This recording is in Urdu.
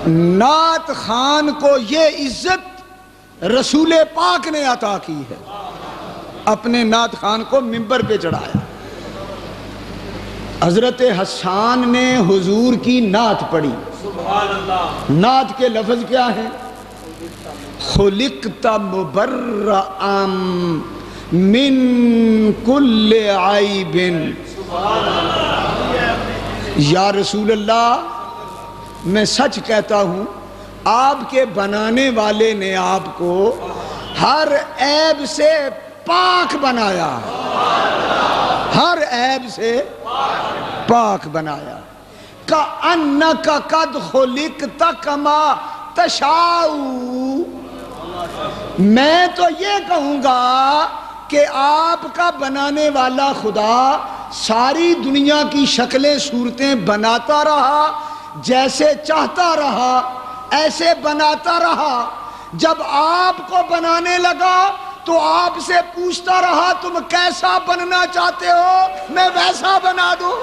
نعت خان کو یہ عزت رسول پاک نے عطا کی ہے، اپنے نعت خان کو منبر پہ چڑھایا۔ حضرت حسان نے حضور کی نعت پڑھی۔ نعت کے لفظ کیا ہیں؟ خلقت مبرئا من کل عیب، یا رسول اللہ میں سچ کہتا ہوں آپ کے بنانے والے نے آپ کو ہر عیب سے پاک بنایا، ہر عیب سے پاک بنایا۔ کأنک قد خلقت کما تشاء، میں تو یہ کہوں گا کہ آپ کا بنانے والا خدا ساری دنیا کی شکلیں صورتیں بناتا رہا، جیسے چاہتا رہا ایسے بناتا رہا۔ جب آپ کو بنانے لگا تو آپ سے پوچھتا رہا تم کیسا بننا چاہتے ہو، میں ویسا بنا دوں۔